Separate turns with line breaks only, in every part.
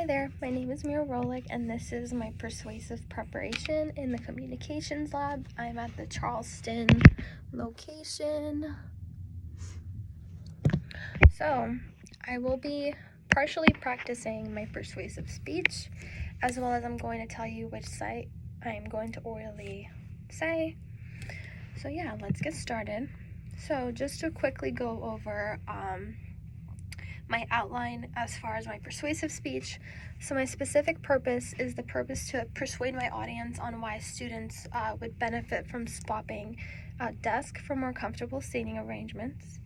Hi there, my name is Mira Rohlik, and this is my persuasive preparation in the communications lab. I'm at the Charleston location. So, I will be partially practicing my persuasive speech, as well as I'm going to tell you which site I'm going to orally say. So yeah, let's get started. So just to quickly go over my outline as far as my persuasive speech. So my specific purpose is the purpose to persuade my audience on why students would benefit from swapping a desk for more comfortable seating arrangements.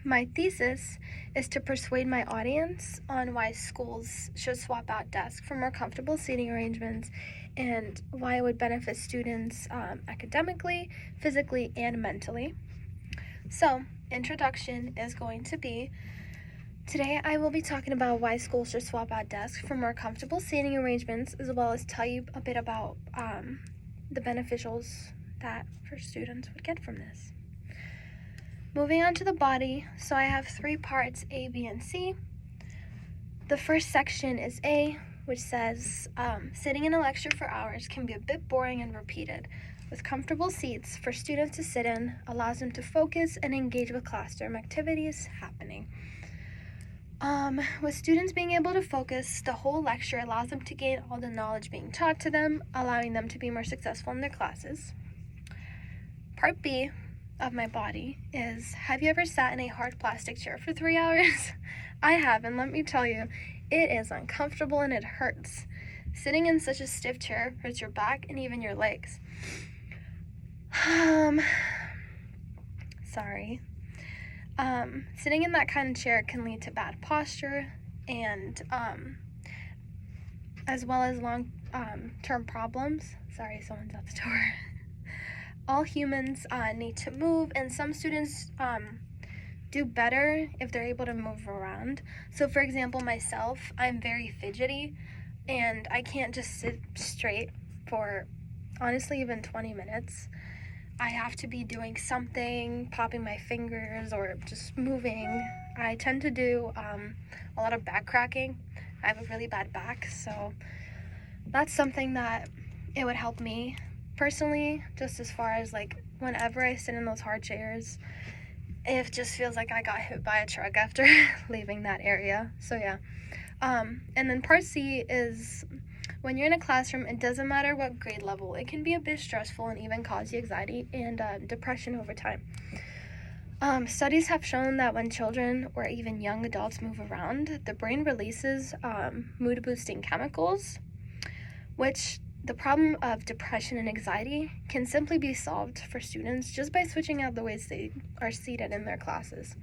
My thesis is to persuade my audience on why schools should swap out desks for more comfortable seating arrangements and why it would benefit students academically, physically, and mentally. So, introduction is going to be, today I will be talking about why schools should swap out desks for more comfortable seating arrangements, as well as tell you a bit about the beneficials that for students would get from this. Moving on to the body, so I have 3 parts, A, B, and C. The first section is A, which says, sitting in a lecture for hours can be a bit boring and repeated. With comfortable seats for students to sit in allows them to focus and engage with classroom activities happening. With students being able to focus, the whole lecture allows them to gain all the knowledge being taught to them, allowing them to be more successful in their classes. Part B of my body is, have you ever sat in a hard plastic chair for 3 hours? I have, and let me tell you, it is uncomfortable and it hurts. Sitting in such a stiff chair hurts your back and even your legs. Sitting in that kind of chair can lead to bad posture and as well as long-term problems. Sorry, someone's at the door. All humans need to move, and some students do better if they're able to move around. So for example, myself, I'm very fidgety and I can't just sit straight for honestly even 20 minutes. I have to be doing something, popping my fingers or just moving. I tend to do a lot of back cracking. I have a really bad back, so that's something that it would help me personally, just as far as like whenever I sit in those hard chairs, it just feels like I got hit by a truck after leaving that area. So yeah. And then part C is, when you're in a classroom, it doesn't matter what grade level, it can be a bit stressful and even cause you anxiety and depression over time. Studies have shown that when children or even young adults move around, the brain releases mood-boosting chemicals, which the problem of depression and anxiety can simply be solved for students just by switching out the ways they are seated in their classes.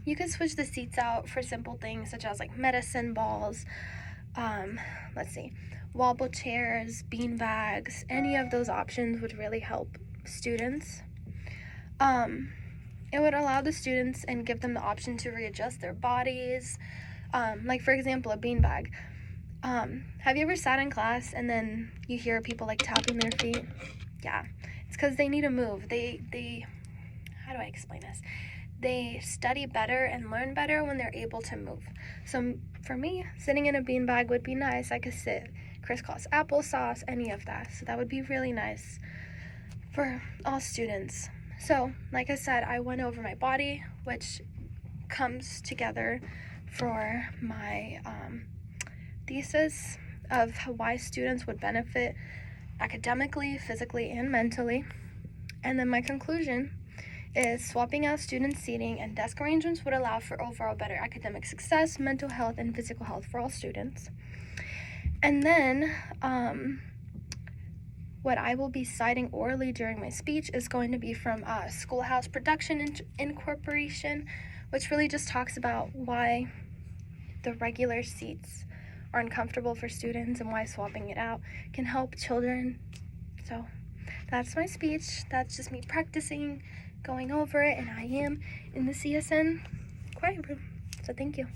You can switch the seats out for simple things such as like medicine balls, wobble chairs, bean bags. Any of those options would really help students. It would allow the students and give them the option to readjust their bodies. Like for example, a bean bag. Have you ever sat in class and then you hear people like tapping their feet? Yeah, it's because they need to move. How do I explain this? They study better and learn better when they're able to move. So for me, sitting in a beanbag would be nice. I could sit crisscross applesauce, any of that. So that would be really nice for all students. So like I said, I went over my body, which comes together for my thesis of why students would benefit academically, physically, and mentally. And then my conclusion is, swapping out student seating and desk arrangements would allow for overall better academic success, mental health, and physical health for all students. And then what I will be citing orally during my speech is going to be from Schoolhouse Production Incorporation, which really just talks about why the regular seats are uncomfortable for students and why swapping it out can help children. So that's my speech. That's just me practicing, going over it, and I am in the CSN quiet room. So thank you.